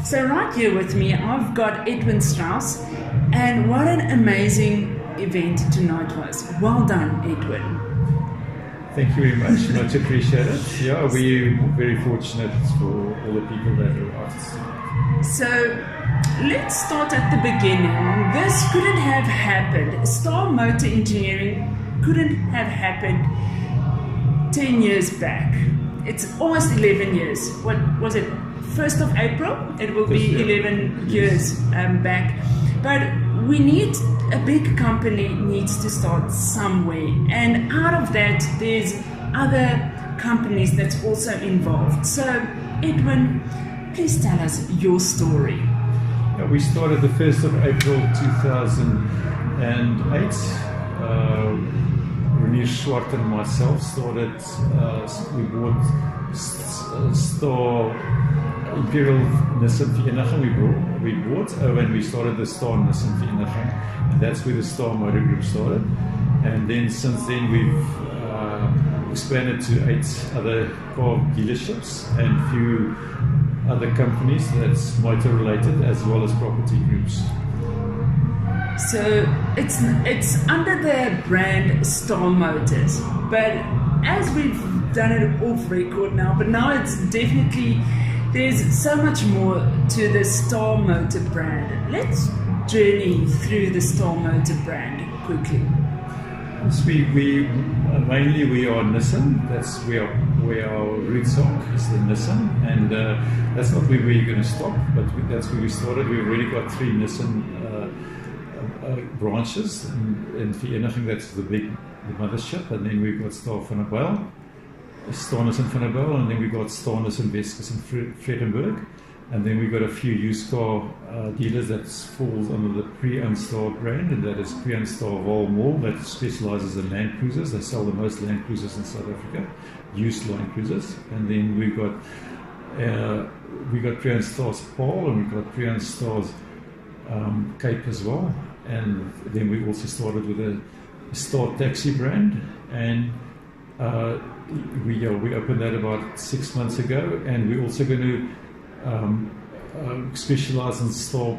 So right here with me, I've got Edwin Strauss, and what an amazing event tonight was. Well done, Edwin. Thank you very much. Much appreciated. Yeah, we're very fortunate for all the people that arrived. So let's start at the beginning. This couldn't have happened. Star Motor Engineering couldn't have happened 10 years back. It's almost 11 years. What was it? 1st of April? It will be 11 years back. But we need, a big company needs to start somewhere. And out of that, there's other companies that's also involved. So, Edwin, please tell us your story. Yeah, we started the 1st of April 2008. René Swart and myself started, we bought Star Imperial Nissan Vereeniging. We bought when we started the Star Nissan Vereeniging, and that's where the Star Motor Group started. And then since then we've expanded to 8 other car dealerships and a few other companies that's motor related, as well as property groups. So it's under the brand Star Motors, but as we've done it off record now, but now it's definitely, there's so much more to the Star Motor brand. Let's journey through the Star Motor brand quickly. Yes, we mainly we are Nissan. That's where our roots are, is the Nissan, and that's not where we're going to stop, but that's where we started. We've already got 3 Nissan branches in Vereeniging. That's the mothership, and then we've got Star Nissan Vanabel, and then we've got Star Nissan Weskus in Vredenburg, and then we've got a few used car dealers that falls under the pre-owned Star brand, and that is pre-owned Star Valet, that specialises in Land Cruisers. They sell the most Land Cruisers in South Africa, used Land Cruisers. And then we got pre-owned Stars Paul, and we've got pre-owned Stars Cape as well. And then we also started with a Star Taxi brand, and we opened that about 6 months ago, and we're also going to specialise in Star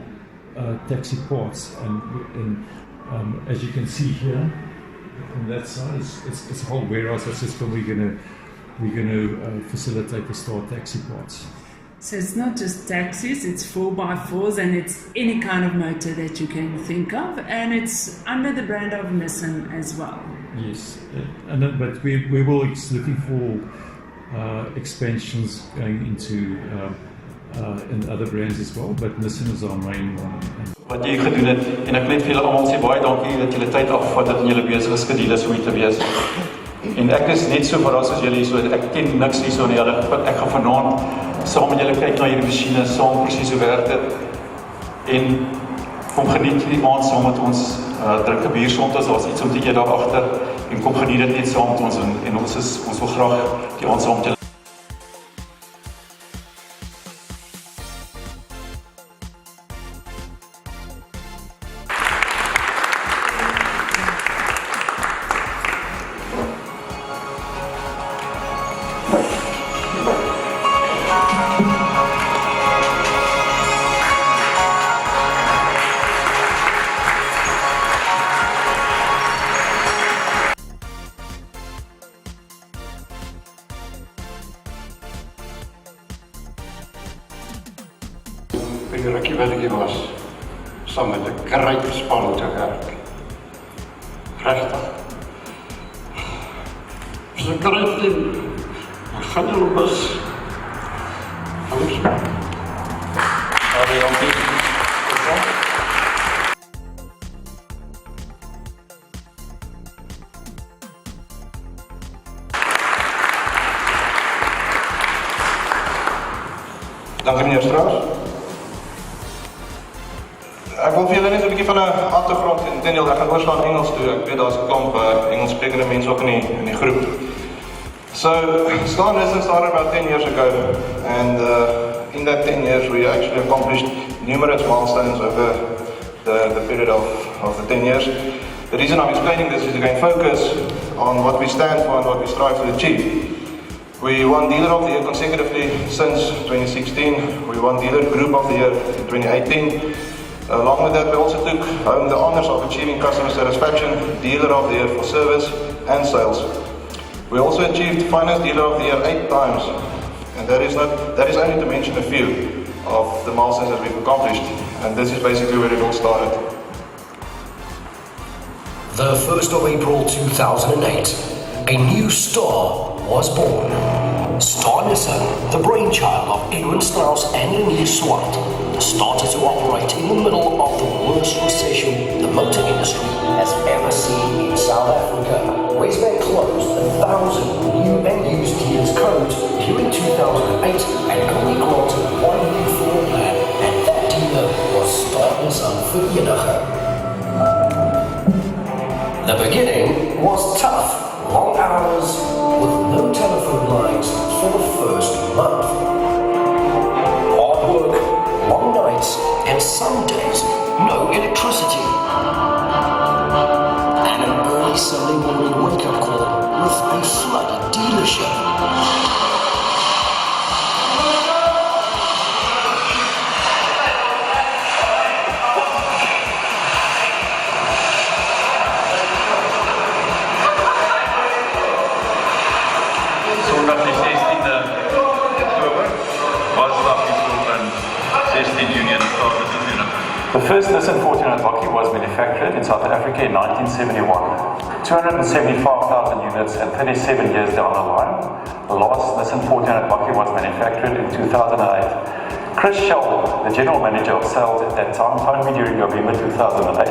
taxi parts. And as you can see here on that side, it's a whole warehouse. That's just where we're going to facilitate the Star taxi parts. So it's not just taxis, it's 4x4s, and it's any kind of motor that you can think of, and it's under the brand of Nissan as well. Yes, but we will looking for expansions going into in other brands as well, but Nissan is our main one. Wat jy gedoen het, en ek net vir julle almal sê baie dankie dat julle tyd afgevat het en julle besig is gedeeles om hier te wees. En ek is net so verras as julle hier, so ek ken niks hier so nie. Ek gaan vanaand saam met julle kyk na hierdie masjiene, saam presies hoe werk dit. En kom geniet die aand saam met ons, drink 'n bier sondags, daar's iets om te eet daar agter, en kom geniet dit net saam met ons, en ons wil graag die aand saam met julle. Die rukkie wat ek hier was, saam met 'n kruipspan te werk. Regtig. Dis 'n kruipteam. Ek gaan julle bus. Alles. Dankie meneer Strauss. Ek wil vir julle net 'n bietjie van 'n agtergrond en Daniel, ek gaan oorslaan Engels toe. Ek weet daar's 'n klomp Engels sprekende mense ook in die groep. So, Star Nissan started about 10 years ago, and in that 10 years we actually accomplished numerous milestones over the period of the 10 years. The reason I'm explaining this is to gain focus on what we stand for and what we strive to achieve. We won Dealer of the Year consecutively since 2016. We won Dealer Group of the Year in 2018. Along with that, we also took home the honors of achieving customer satisfaction, Dealer of the Year for service and sales. We also achieved Finance Dealer of the Year 8 times, and that is only to mention a few of the milestones that we've accomplished, and this is basically where it all started. The 1st of April 2008, a new star was born. Star Nissan, the brainchild of Edwin Strauss and Emil Swart, started to operate in the middle of the worst recession the motor industry has ever seen in South Africa. Westbank closed 1,000 new and used dealers codes during 2008 and only granted one new floor plan, and that dealer was Star Nissan Vereeniging. The beginning was tough. Long hours with no telephone lines for the first month. Hard work, long nights, and some days no electricity. And an early Sunday morning wake-up call with a flooded dealership. The first Nissan 1400 Bakkie was manufactured in South Africa in 1971. 275,000 units and 37 years down the line, the last Nissan 1400 Bakkie was manufactured in 2008. Chris Shell, the general manager of sales at that time, phoned me during November 2008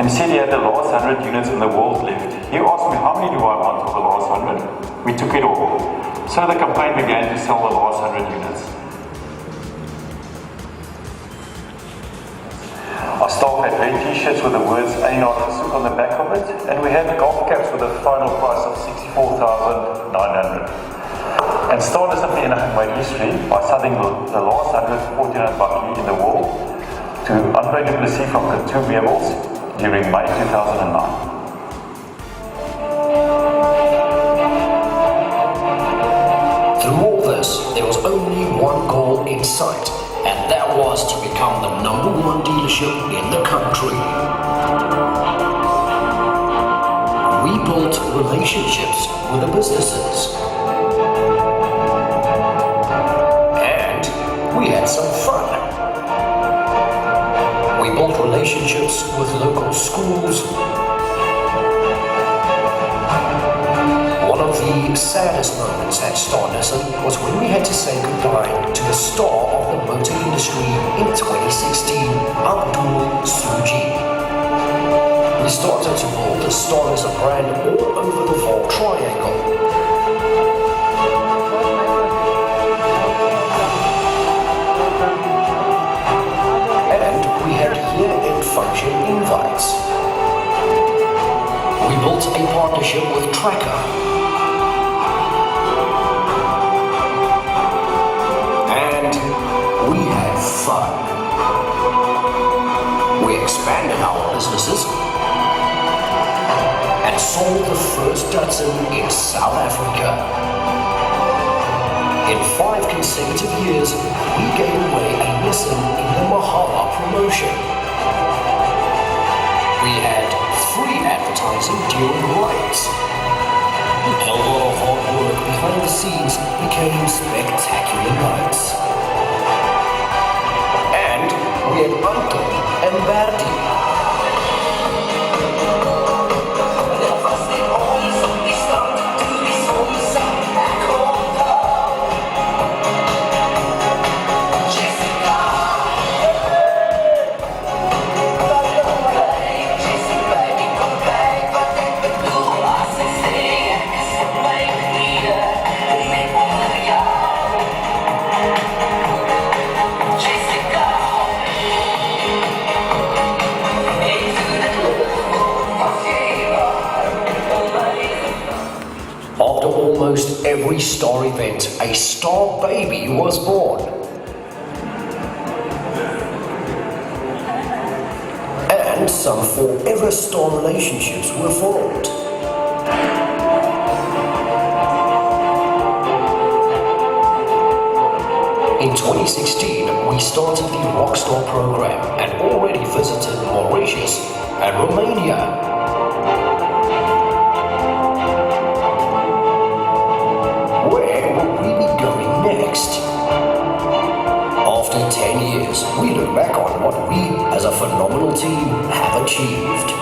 and he said he had the last 100 units in the world left. He asked me, how many do I want of the last 100? We took it all. So the campaign began to sell the last 100 units. Our staff had red t-shirts with the words endorse on the back of it, and we had golf caps with a final price of 64,900. And Star Nissan Vereeniging made history by selling the last 100 1400 Bakkie in the world to Andre du Plessis from Couture Meubels during May 2009. Through all this, there was only one goal in sight, and that was to become the #1 dealership in the country. We built relationships with the businesses. And we had some fun. We built relationships with local schools. One of the saddest moments at Star Nissan was when we had to say goodbye to the star of the motor industry in 2016, Abdul Suji. We started to build the Star Nissan brand all over the Valet Triangle. And we had year-end function invites. We built a partnership with Tracker. We had fun. We expanded our businesses and sold the first Datsun in South Africa. In 5 consecutive years, we gave away a Nissan in the Mahala promotion. We had free advertising during riots. A lot of hard work behind the scenes became spectacular nights. We had Anton and Bertie. Almost every star event, a star baby was born. And some forever star relationships were formed. 2016, we started the Rockstar program and already visited Mauritius and Romania. Where will we be going next? After 10 years, we look back on what we as a phenomenal team have achieved.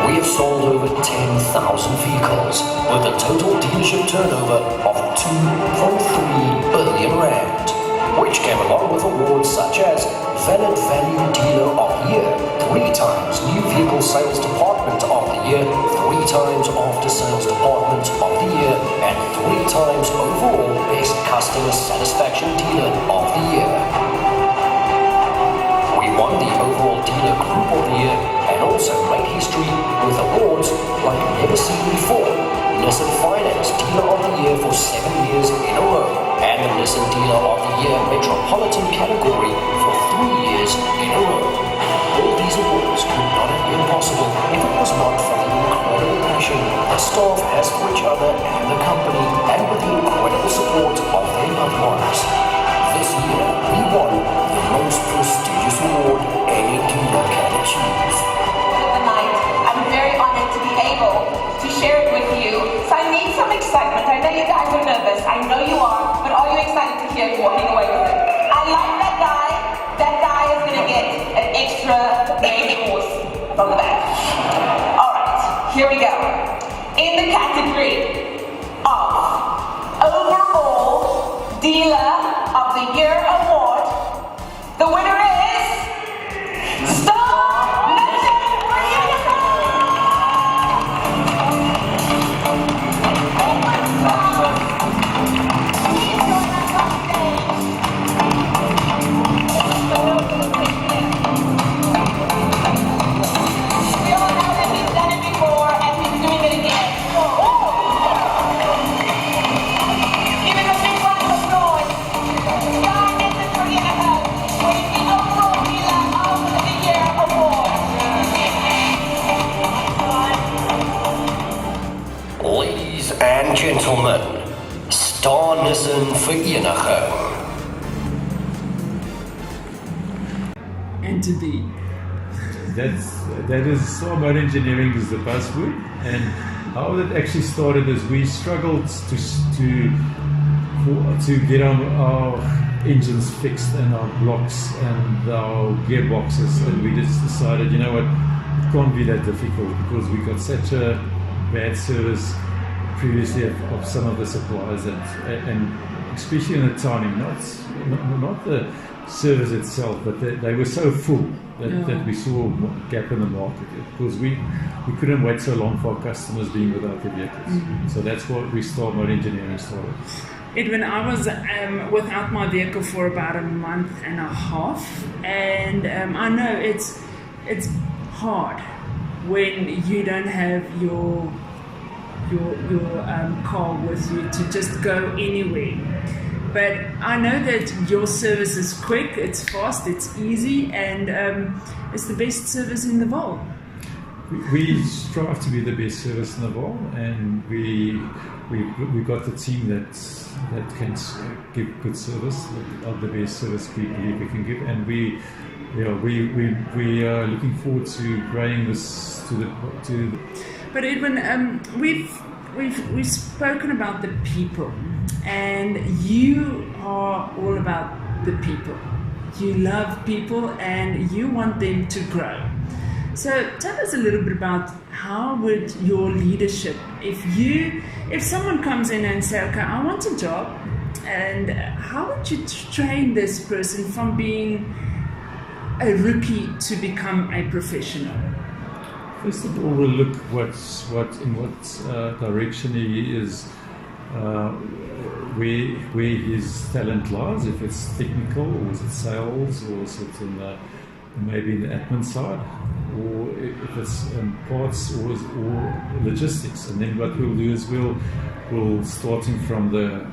We have sold over 10,000 vehicles with a total dealership turnover of 2.3 billion rand, which came along with awards such as Valet Value Dealer of the Year, 3 times New Vehicle Sales Department of the Year, 3 times After Sales Department of the Year, and 3 times overall Best Customer Satisfaction Dealer of the Year. We won the overall Dealer Group of the Year and also made history with awards like never seen before, Nissan Finance Dealer of the Year for 7 years in a row, and the Nissan Dealer of the Year Metropolitan category for 3 years in a row. All these awards could not have been possible if it was not for the incredible passion the staff has for each other and the company, and with the incredible support of their loved ones. This year, we won the most prestigious award any dealer can achieve. Tonight, I'm very honored to be able to share it with you. So I need some excitement. I know you guys are nervous. I know you are. But are you excited to hear walking away with it? I like that guy. That guy is going to get an extra main course from the back. All right, here we go. In the category of overall Dealer of the Year award, the winner is Star Nissan. We all know that he's done it before and he's doing it again. Give him a big round of applause. Star Nissan Vereeniging winning the overall Dealer of the Year award. Ladies and gentlemen, Star Nissan Vereeniging. And to be. That is Star Motor Engineering is the buzzword, and how that actually started is we struggled to get our engines fixed and our blocks and our gearboxes, and we just decided, you know what, it can't be that difficult because we got such a bad service previously of some of the suppliers, and especially in the timing, not the service itself, but they were so full that we saw a gap in the market because we couldn't wait so long for our customers being without their vehicles. Mm-hmm. So that's what we started, Motor Engineering started. Edwin, I was without my vehicle for about a month and a half, and I know it's hard when you don't have your car with you to just go anywhere. But I know that your service is quick, it's fast, it's easy, and it's the best service in the world. We strive to be the best service in the world, and we got the team that can give good service, of the best service we believe we can give, and we are looking forward to growing this to the. But Edwin, we've spoken about the people, and you are all about the people. You love people, and you want them to grow. So tell us a little bit about how would your leadership, if someone comes in and say, okay, I want a job, and how would you train this person from being a rookie to become a professional? First of all, we'll look what direction he is, where his talent lies. If it's technical, or is it sales, or is it maybe in the admin side, or if it's parts or logistics. And then what we'll do is we'll starting from the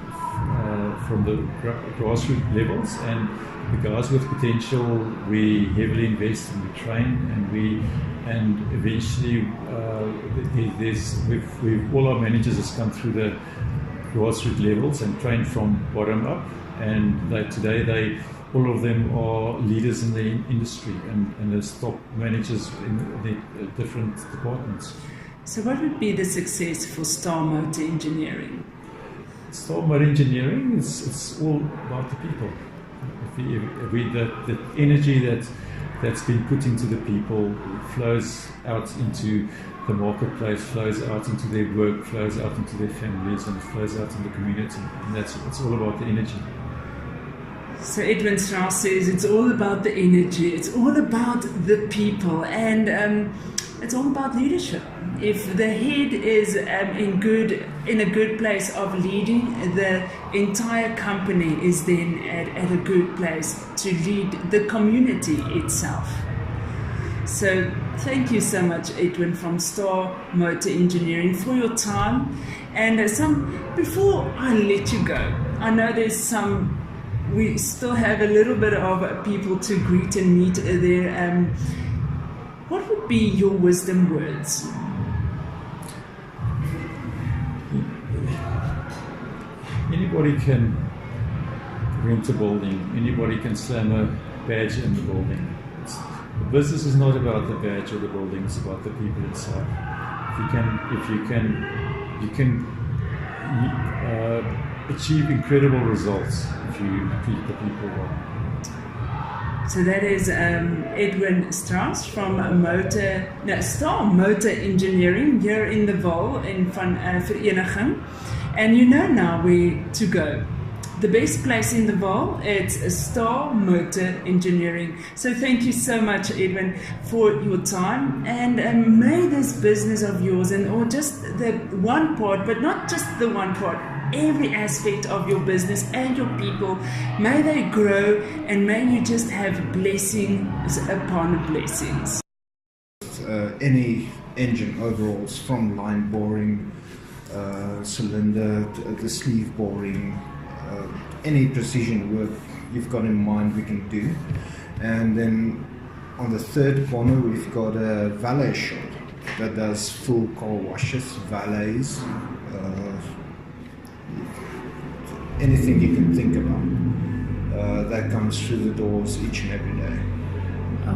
grassroots levels, and the guys with potential we heavily invest and we train, and eventually all our managers has come through the grassroots levels and trained from bottom up, and today all of them are leaders in the industry and they're top managers in the different departments. So what would be the success for Star Motor Engineering? Star Motor Engineering, it's all about the people. The energy that's been put into the people flows out into the marketplace, flows out into their work, flows out into their families, and flows out in the community. And it's all about the energy. So Edwin Strauss says it's all about the energy, it's all about the people, and it's all about leadership. If the head is in a good place of leading, the entire company is then at a good place to lead the community itself. So thank you so much, Edwin, from Star Motor Engineering, for your time. And before I let you go, I know we still have a little bit of people to greet and meet there. What would be your wisdom words? Anybody can rent a building. Anybody can slam a badge in the building. The business is not about the badge or the building. It's about the people inside. If you can achieve incredible results if you treat the people well. So that is Edwin Strauss from Star Motor Engineering here in the Valet in Vereeniging. And you know now where to go. The best place in the Valet, it's Star Motor Engineering. So thank you so much, Edwin, for your time. And may this business of yours, or just the one part, but not just the one part, every aspect of your business and your people, may they grow and may you just have blessings upon blessings. Any engine overhauls, from line boring, cylinder, the sleeve boring, any precision work you've got in mind we can do. And then on the third corner we've got a valet shop that does full car washes, valets, anything you can think about that comes through the doors each and every day.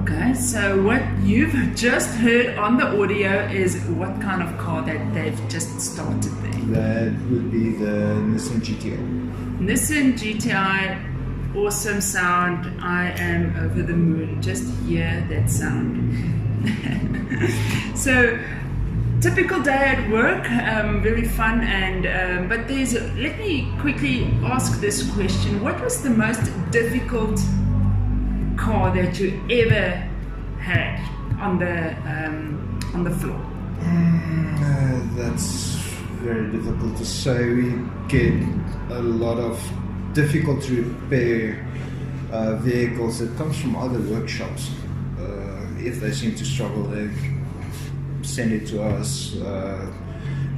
Okay, so what you've just heard on the audio is what kind of car that they've just started there? That would be the Nissan GTI. Nissan GTI, awesome sound. I am over the moon. Just hear that sound. So, typical day at work, very fun, and but let me quickly ask this question. What was the most difficult car that you ever had on the floor? That's very difficult to say. We get a lot of difficult to repair vehicles that comes from other workshops. If they seem to struggle, they send it to us.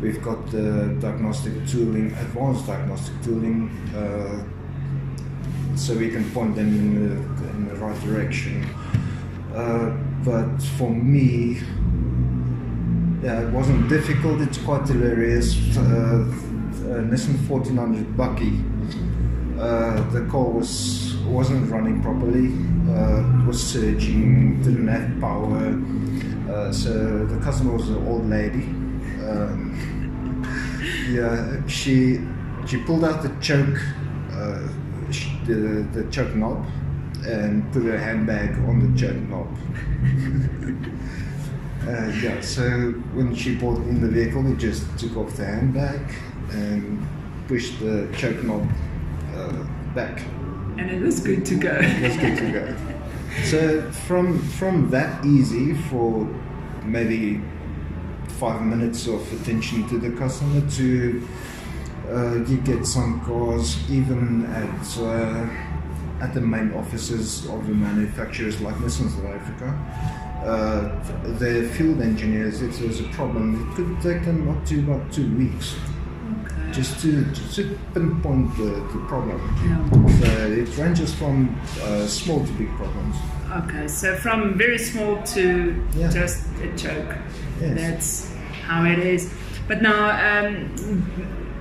We've got the diagnostic tooling, advanced diagnostic tooling, so we can point them in the right direction. But for me, it wasn't difficult, it's quite hilarious. Nissan 1400 Bucky, the car wasn't running properly, it was surging, didn't have power, so the customer was an old lady. She pulled out the choke, the choke knob, and put her handbag on the choke knob. So when she brought in the vehicle, we just took off the handbag and pushed the choke knob back. And it was good to go. It was good to go. So from that easy, for maybe 5 minutes of attention to the customer, to you get some cars even at the main offices of the manufacturers like Nissan South Africa. The field engineers, if there's a problem, it could take them up to about 2 weeks. Okay. Just to pinpoint the problem. Yeah. So it ranges from small to big problems. Okay, so from very small to just a choke. Yes. That's how it is. But now,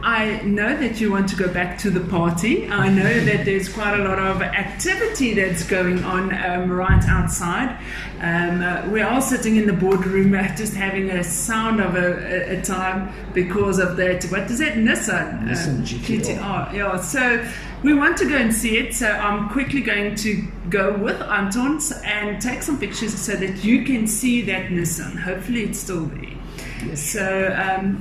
I know that you want to go back to the party. I know that there's quite a lot of activity that's going on right outside. We're all sitting in the boardroom just having a sound of a time because of that. What is that? Nissan GTR. Yeah, so we want to go and see it. So I'm quickly going to go with Anton and take some pictures so that you can see that Nissan. Hopefully it's still there. Yes. So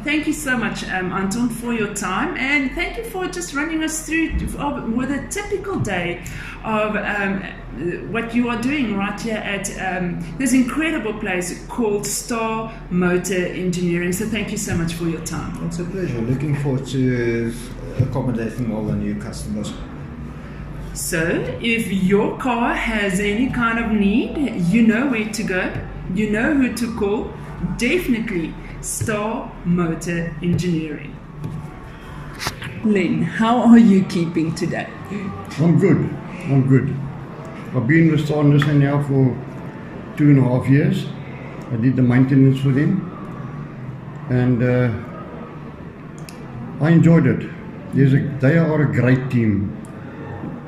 thank you so much, Anton, for your time, and thank you for just running us through with a typical day of what you are doing right here at this incredible place called Star Motor Engineering. So thank you so much for your time. It's a pleasure. Looking forward to accommodating all the new customers. So if your car has any kind of need, you know where to go, you know who to call. Definitely Star Motor Engineering. Len, how are you keeping today? I'm good. I've been with Star Nissan now for 2.5 years. I did the maintenance for them, and I enjoyed it. They are a great team.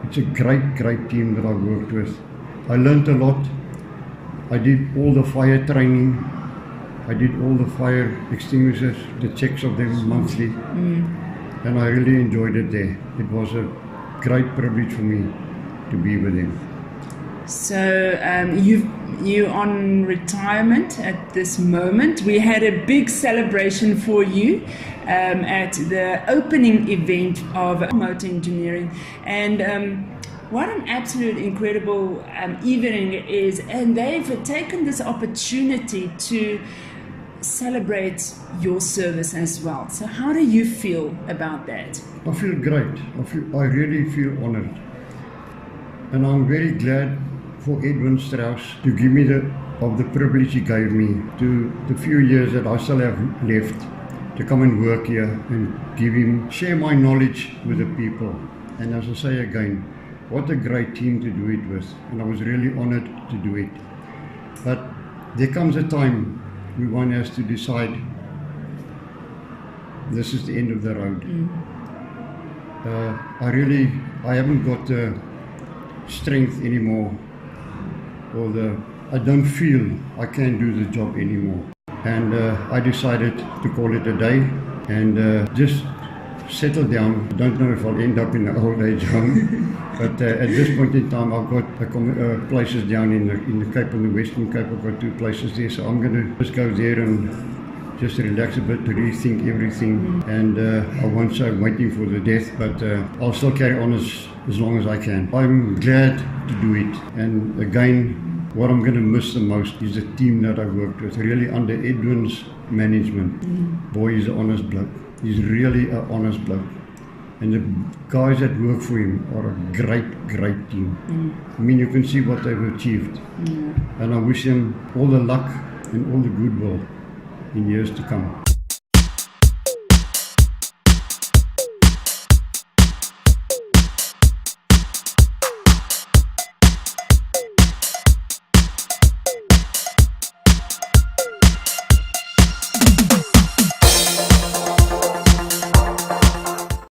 It's a great team that I worked with. I learned a lot. I did all the fire training. I did all the fire extinguishers, the checks of them monthly, and I really enjoyed it there. It was a great privilege for me to be with them. So you're on retirement at this moment. We had a big celebration for you at the opening event of Motor Engineering, and what an absolute incredible evening it is. And they've taken this opportunity to celebrate your service as well. So how do you feel about that? I feel great. I really feel honored. And I'm very glad for Edwin Strauss to give me the privilege he gave me to the few years that I still have left to come and work here and share my knowledge with the people. And as I say again, what a great team to do it with. And I was really honored to do it. But there comes a time one has to decide this is the end of the road. I haven't got the strength anymore, or I don't feel I can do the job anymore. And I decided to call it a day and just settle down. I don't know if I'll end up in an old age home, but at this point in time I've got places down in the Cape, in the Western Cape. I've got 2 places there, so I'm going to just go there and just relax a bit, to rethink everything. And I won't say I'm waiting for the death, but I'll still carry on as long as I can. I'm glad to do it, and again, what I'm going to miss the most is the team that I worked with, really under Edwin's management. Boy, he's an honest bloke. He's really an honest bloke. And the guys that work for him are a great team. I mean, you can see what they've achieved. And I wish them all the luck and all the goodwill in years to come.